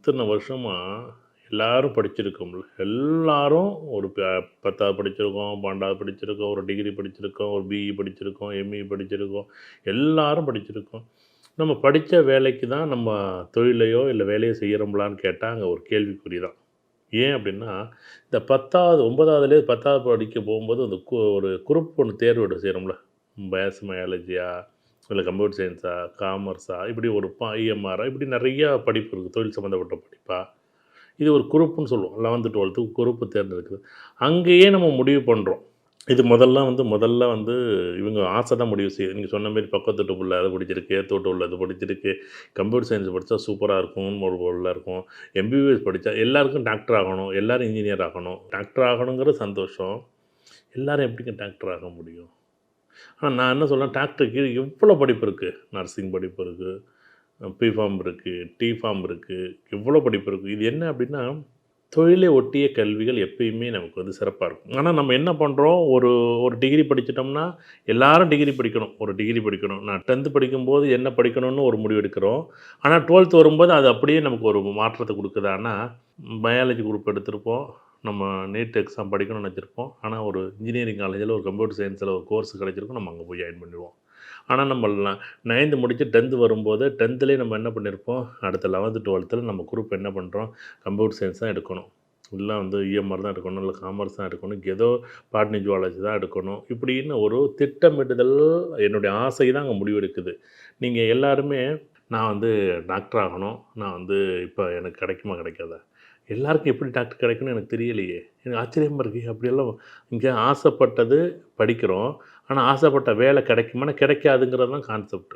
இத்தனை வருஷமாக எல்லாரும் படிச்சிருக்கோம்ல, எல்லாரும் ஒரு 10வது படிச்சிருக்கோம், 12வது படிச்சிருக்கோம், ஒரு டிகிரி படிச்சிருக்கோம், ஒரு பிஇ படிச்சிருக்கோம், எம்இ படிச்சிருக்கோம், எல்லாரும் படிச்சிருக்கோம். நம்ம படித்த வேலைக்கு தான் நம்ம தொழிலையோ இல்லை வேலையோ செய்கிறோம்லான்னு கேட்டால் அங்கே ஒரு கேள்விக்குறி தான். ஏன் அப்படின்னா, இந்த 10வது 9வதுலேயே 10வது படிக்க போகும்போது அந்த ஒரு குரூப் ஒன்று தேர்வு செய்கிறோம்ல, பயாலஜியா இல்லை கம்ப்யூட்டர் சயின்ஸா, காமர்ஸா, இப்படி ஒரு இஎம்ஆரா, இப்படி நிறையா படிப்பு இருக்குது, தொழில் சம்மந்தப்பட்ட படிப்பா. இது ஒரு குரூப்புன்னு சொல்லுவோம். 11th 12th group தேர்ந்தெடுக்குது. அங்கேயே நம்ம முடிவு பண்ணுறோம். இது முதல்ல வந்து இவங்க ஆசை தான் முடிவு செய்யுது. நீங்கள் சொன்ன மாரி பக்கத்து வீட்டு புள்ள அது படிச்சிருக்கு, எதித்த வீட்டு புள்ள அது படிச்சிருக்கு, கம்ப்யூட்டர் சயின்ஸ் படித்தா சூப்பராக இருக்கும்னு ஒரு புள்ள இருக்கும். எம்பிபிஎஸ் படித்தா எல்லாருக்கும் டாக்டர் ஆகணும், எல்லோரும் இன்ஜினியர் ஆகணும். டாக்டர் ஆகணுங்கிற சந்தோஷம். எல்லோரும் எப்படிங்க டாக்டர் ஆக முடியும்? ஆனால் நான் என்ன சொல்கிறேன், டாக்டருக்கு எவ்வளோ படிப்பு இருக்குது. நர்சிங் படிப்பு இருக்குது, பிஃபார்ம் இருக்குது, டிஃபார்ம் இருக்குது, எவ்வளோ படிப்பு இருக்குது. இது என்ன அப்படின்னா, தொழிலை ஒட்டிய கல்விகள் எப்பயுமே நமக்கு வந்து சிறப்பாக இருக்கும். ஆனால் நம்ம என்ன பண்ணுறோம், ஒரு ஒரு டிகிரி படிச்சிட்டோம்னா எல்லாரும் டிகிரி படிக்கணும், ஒரு டிகிரி படிக்கணும். நான் 10th படிக்கும்போது என்ன படிக்கணும்னு ஒரு முடிவு எடுக்கிறோம். ஆனால் 12th வரும்போது அது அப்படியே நமக்கு ஒரு மாற்றத்தை கொடுக்குதான்னா, பயாலஜி குரூப் எடுத்திருப்போம், நம்ம நீட் எக்ஸாம் படிக்கணும்னு நினச்சிருப்போம். ஆனால் ஒரு இன்ஜினியரிங் காலேஜில் ஒரு கம்ப்யூட்டர் சயின்ஸில் ஒரு கோர்ஸ் கிடச்சிருக்கும், நம்ம அங்கே போய் ஜாயின் பண்ணிடுவோம். ஆனால் நம்ம 9th முடித்து 10th வரும்போது 10த்லேயே நம்ம என்ன பண்ணியிருப்போம், அடுத்த 11th 12த்தில் நம்ம குரூப் என்ன பண்ணுறோம், கம்ப்யூட்டர் சயின்ஸ் தான் எடுக்கணும், இல்லை வந்து இஎம்ஆர் தான் எடுக்கணும், இல்லை காமர்ஸ் தான் எடுக்கணும், ஏதோ பாட்னி ஜுவாலஜி தான் எடுக்கணும், இப்படின்னு ஒரு திட்டமிடுதல் என்னுடைய ஆசை தான் அங்கே முடிவெடுக்குது. நீங்கள் எல்லாருமே நான் வந்து டாக்டர் ஆகணும், நான் வந்து இப்போ எனக்கு கிடைக்குமா கிடைக்காதா, எல்லாருக்கும் எப்படி டாக்டர் கிடைக்கும்னு எனக்கு தெரியலையே, எனக்கு ஆச்சரியமாக இருக்குது. அப்படியெல்லாம் இங்கே ஆசைப்பட்டது படிக்கிறோம், ஆனால் ஆசைப்பட்ட வேலை கிடைக்குமானா கிடைக்காதுங்கிறது தான் கான்செப்ட்.